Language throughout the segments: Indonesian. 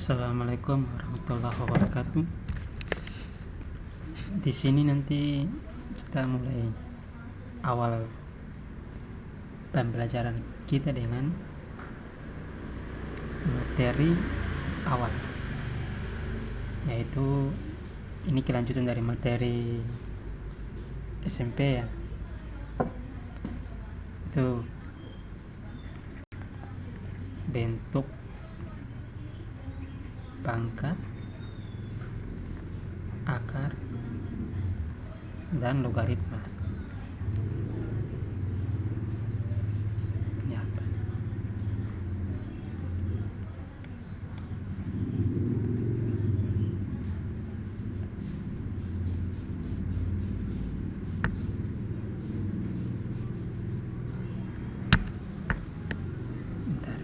Assalamualaikum warahmatullahi wabarakatuh. Di sini nanti kita mulai awal pembelajaran kita dengan materi awal, yaitu ini kelanjutan dari materi SMP ya. Itu bentuk pangkat, akar, dan logaritma. Ya. Bentar.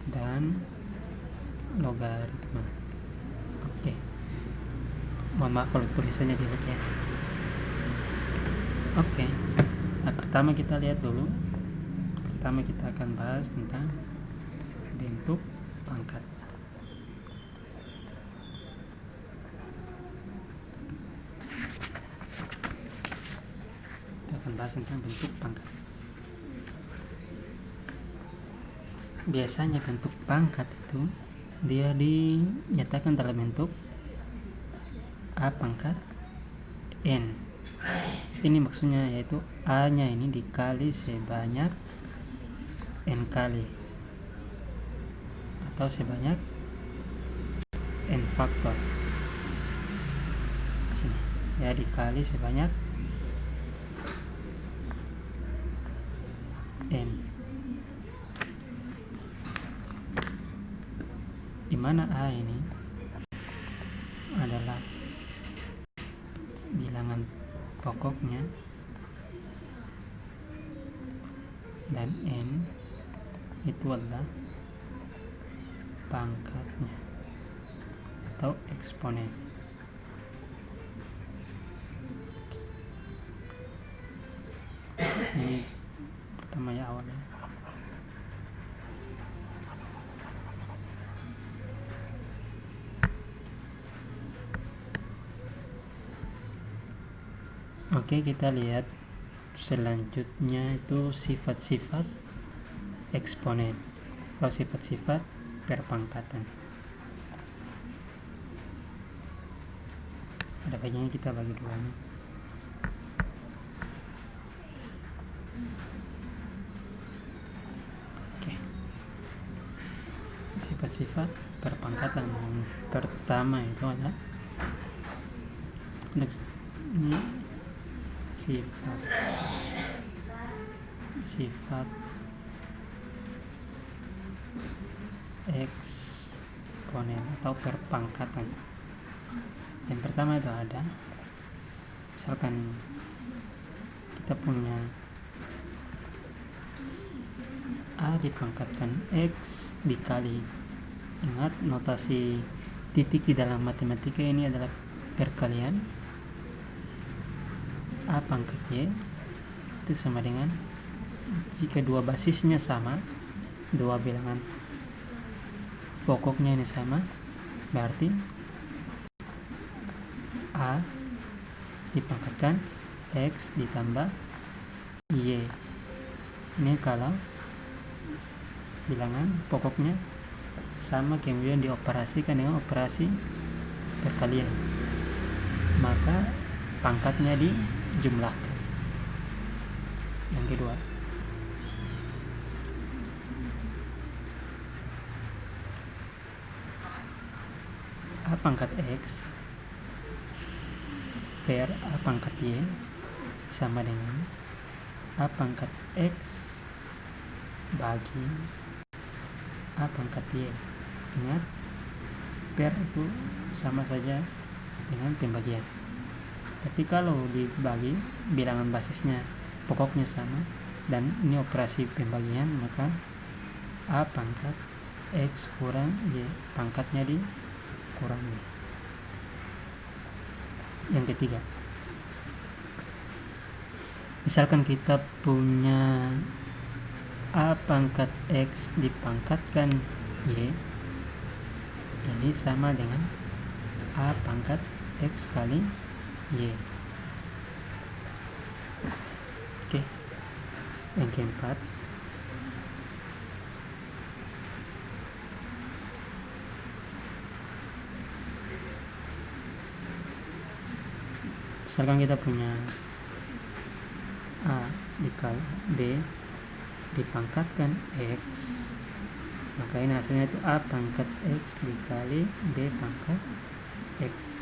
Dan logaritma. Oke. Mohon maaf kalau tulisannya jelek ya. Oke. Nah, pertama kita lihat dulu. Pertama kita akan bahas tentang bentuk pangkat. Kita akan bahas tentang bentuk pangkat. Biasanya bentuk pangkat itu dia dinyatakan dalam bentuk A pangkat N. Ini maksudnya yaitu A nya ini dikali sebanyak N kali, atau sebanyak N faktor. Sini ya, dikali sebanyak N, dimana A ini adalah bilangan pokoknya dan N itu adalah pangkatnya atau eksponen. Ini pertama ya, awalnya. Oke, kita lihat selanjutnya itu sifat-sifat eksponen atau sifat-sifat perpangkatan. Ada baiknya kita bagi dua nih. Oke. Sifat-sifat perpangkatan yang pertama itu adalah ini sifat eksponen atau perpangkatan. Yang pertama itu ada, misalkan kita punya A dipangkatkan X dikali, ingat notasi titik di dalam matematika ini adalah perkalian. A pangkat Y itu sama dengan, jika dua basisnya sama, dua bilangan pokoknya ini sama, berarti A dipangkatkan X ditambah Y. Ini kalau bilangan pokoknya sama, kemudian dioperasikan dengan operasi perkalian, maka pangkatnya dijumlahkan. Yang kedua, A pangkat X per A pangkat Y sama dengan A pangkat X bagi A pangkat Y. Ingat, per itu sama saja dengan pembagian. Tapi kalau dibagi, bilangan basisnya pokoknya sama dan ini operasi pembagian, maka A pangkat X kurang Y pangkatnya dikurangi. Yang ketiga, Misalkan kita punya A pangkat X dipangkatkan Y, ini sama dengan A pangkat X kali Y. Oke. Yang keempat, misalkan kita punya A dikali B dipangkatkan X, maka ini hasilnya itu A pangkat X dikali B pangkat X.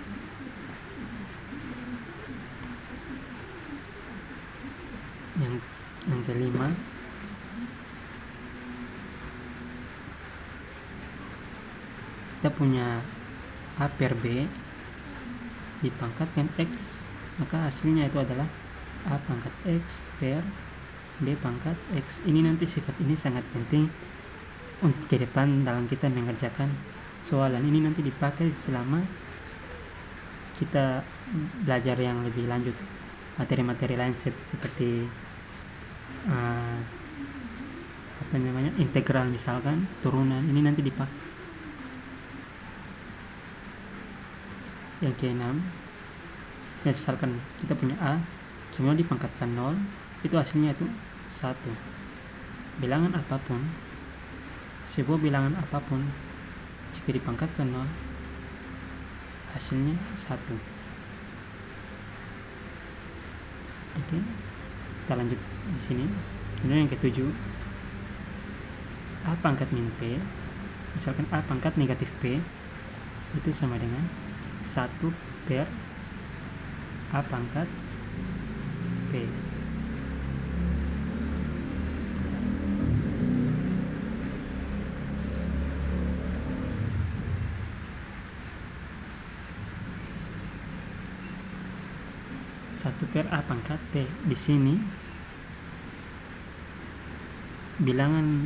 Yang kelima, kita punya A per B dipangkatkan X, maka hasilnya itu adalah A pangkat X per B pangkat X. Ini nanti sifat ini sangat penting untuk ke depan dalam kita mengerjakan soalan. Ini nanti dipakai selama kita belajar yang lebih lanjut, materi-materi lain seperti integral misalkan, turunan, ini nanti dipakai. Yang keenam, misalkan kita punya A kemudian dipangkatkan 0, itu hasilnya itu 1. Bilangan apapun, sebuah bilangan apapun jika dipangkatkan 0 hasilnya 1. Oke, kita lanjut di sini. Kemudian yang ketujuh, A pangkat min P, misalkan A pangkat negatif P, itu sama dengan 1 per A pangkat P. Per A pangkat P. Di sini bilangan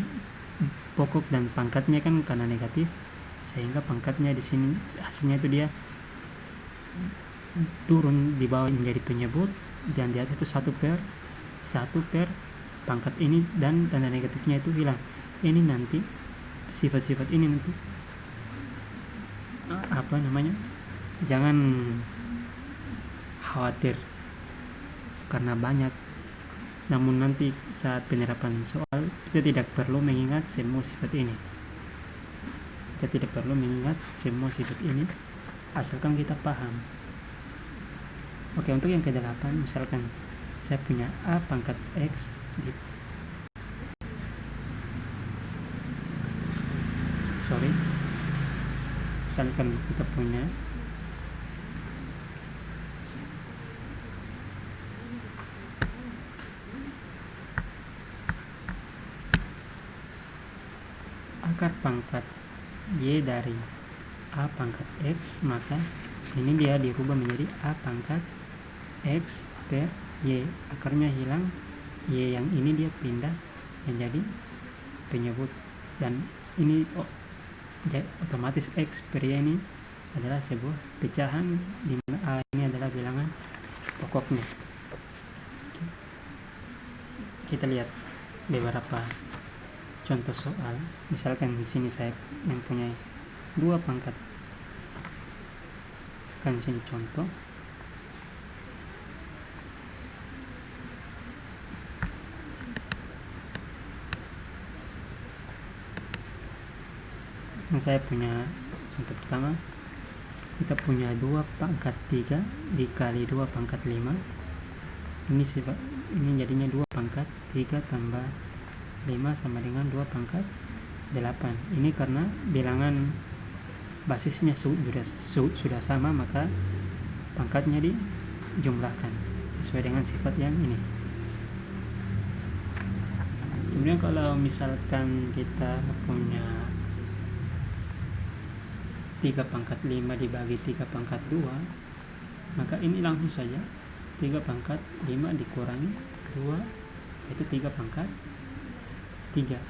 pokok dan pangkatnya kan karena negatif, sehingga pangkatnya di sini hasilnya itu dia turun di bawah menjadi penyebut, dan di atas itu 1 per pangkat ini, dan tanda negatifnya itu hilang. Ini nanti sifat-sifat ini nanti jangan khawatir karena banyak, namun nanti saat penerapan soal kita tidak perlu mengingat semua sifat ini. Asalkan kita paham. Oke, untuk yang ke-8, misalkan saya punya A pangkat X misalkan kita punya akar pangkat Y dari A pangkat X, maka ini dia dirubah menjadi A pangkat X per Y. Akarnya hilang, Y yang ini dia pindah menjadi penyebut, dan ini otomatis X per Y ini adalah sebuah pecahan di mana A ini adalah bilangan pokoknya. Kita lihat beberapa contoh soal. Misalkan di sini saya mempunyai 2 pangkat. Sekarang sini contoh. Saya punya contoh pertama, kita punya 2 pangkat 3 dikali 2 pangkat 5. Ini jadinya 2 pangkat 3 tambah 5 sama dengan 2 pangkat 8. Ini karena bilangan basisnya sudah sama, maka pangkatnya dijumlahkan sesuai dengan sifat yang ini. Kemudian kalau misalkan kita punya 3 pangkat 5 dibagi 3 pangkat 2, maka ini langsung saja 3 pangkat 5 dikurangi 2, itu 3 pangkat 3.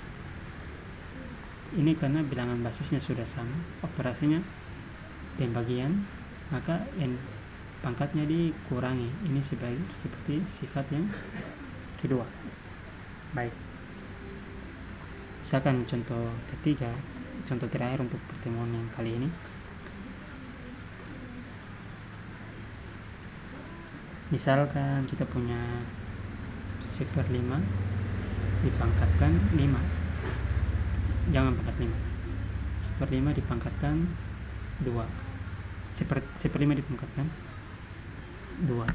Ini karena bilangan basisnya sudah sama, operasinya pembagian, maka pangkatnya dikurangi. Ini seperti sifat yang kedua. Baik, misalkan contoh ketiga, contoh terakhir untuk pertemuan yang kali ini. Misalkan kita punya 1/5 dipangkatkan 5, jangan pangkat 5, 1/5 dipangkatkan 2, 1/5 dipangkatkan 2.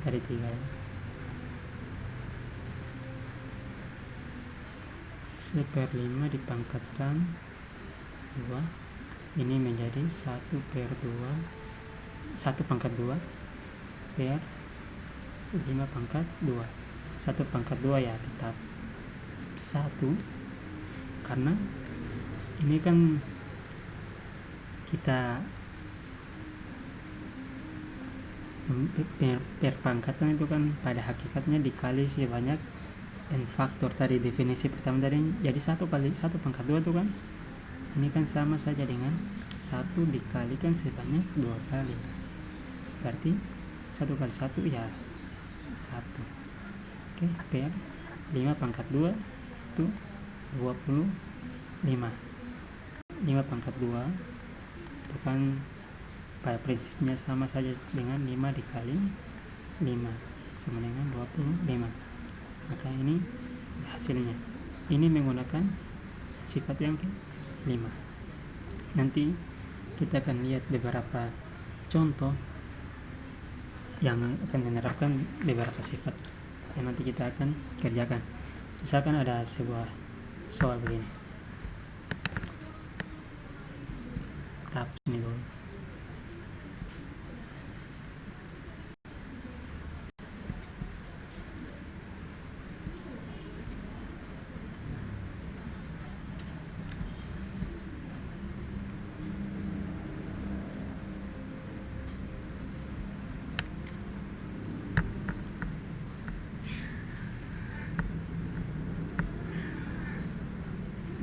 Tadi 3 ya. 1/5 dipangkatkan 2, ini menjadi 1/2, 1/2 per 5/2. 1/2 ya tetap 1, karena ini kan kita per pangkatan itu kan pada hakikatnya dikali sebanyak n faktor. Tadi definisi pertama tadi jadi 1 kali 1/2 itu kan ini kan sama saja dengan 1 dikalikan sebanyak 2 kali, berarti 1 kali 1 ya 1. Oke, per 5/2 itu 25. 5/2 itu kan pada prinsipnya sama saja dengan 5 dikali 5 sama dengan 25. Maka ini hasilnya. Ini menggunakan sifat yang ke-5. Nanti kita akan lihat beberapa contoh yang akan menerapkan beberapa sifat yang nanti kita akan kerjakan. Misalkan ada sebuah soal begini. Tahap ini dulu.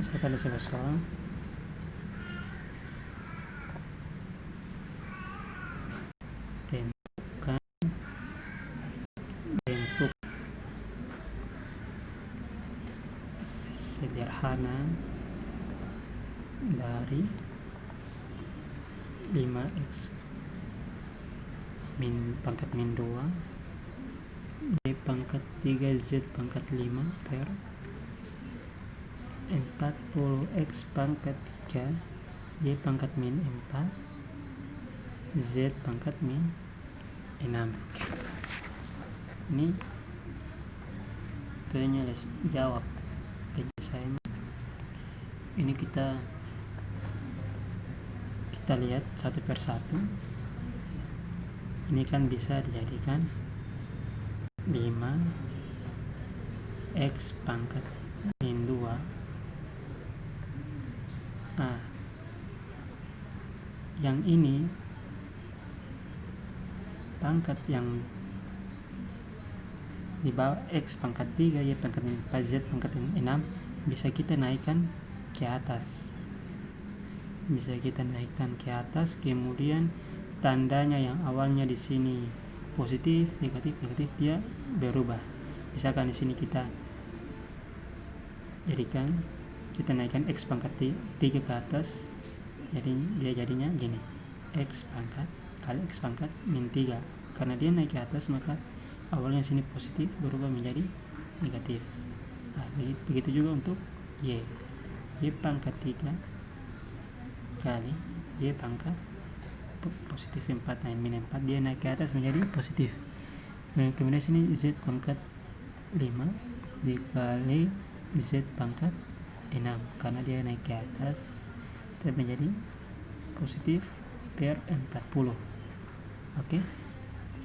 Misalkan ada sebuah soal tentukan bentuk sederhana dari 5x pangkat min 2 y pangkat 3z pangkat 5 per 40x pangkat 3 y pangkat min 4 z pangkat min 6. Ini tentunya jawab penyelesaian. Ini kita lihat satu per satu. Ini kan bisa dijadikan 5x pangkat min 2. Nah, yang ini pangkat yang di bawah x pangkat 3 y pangkat 4 z pangkat 6 bisa kita naikkan ke atas. Kemudian tandanya yang awalnya di sini positif, negatif, dia berubah. Misalkan di sini kita naikkan x pangkat 3 ke atas, jadi dia jadinya gini, x pangkat kali x pangkat min 3. Karena dia naik ke atas, maka awalnya sini positif berubah menjadi negatif. Nah, begitu juga untuk y pangkat 3 kali y pangkat positif 4, nah min 4 dia naik ke atas menjadi positif. Kemudian sini z pangkat 5 dikali z pangkat 6, karena dia naik ke atas menjadi positif per 40. Oke,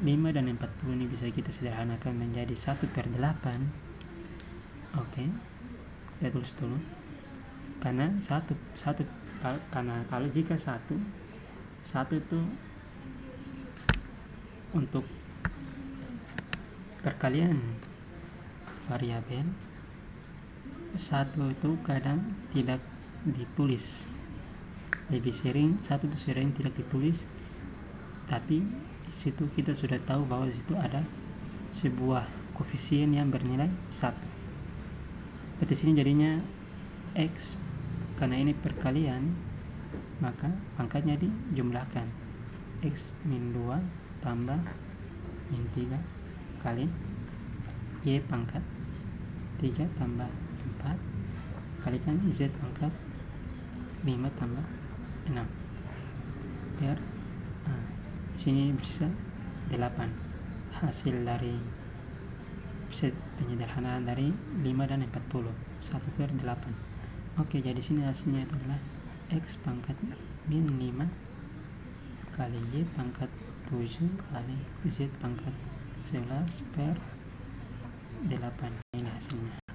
5 dan 40 ini bisa kita sederhanakan menjadi 1/8. Oke, saya tulis dulu. Karena karena kalau jika satu itu untuk perkalian variabel, 1 itu kadang tidak ditulis, lebih sering 1 itu sering tidak ditulis, tapi situ kita sudah tahu bahwa di situ ada sebuah koefisien yang bernilai 1. Berarti sini jadinya X, karena ini perkalian maka pangkatnya dijumlahkan, X min 2 tambah min 3 kali Y pangkat 3 tambah 4 kalikan Z pangkat 5 tambah 6 per sini bisa 8. Hasil dari penyederhanaan dari 5 dan 40, 1 per 8. Oke, jadi sini hasilnya itu adalah X pangkat min 5 kali Y pangkat 7 kali Z pangkat 11 per 8. Ini hasilnya.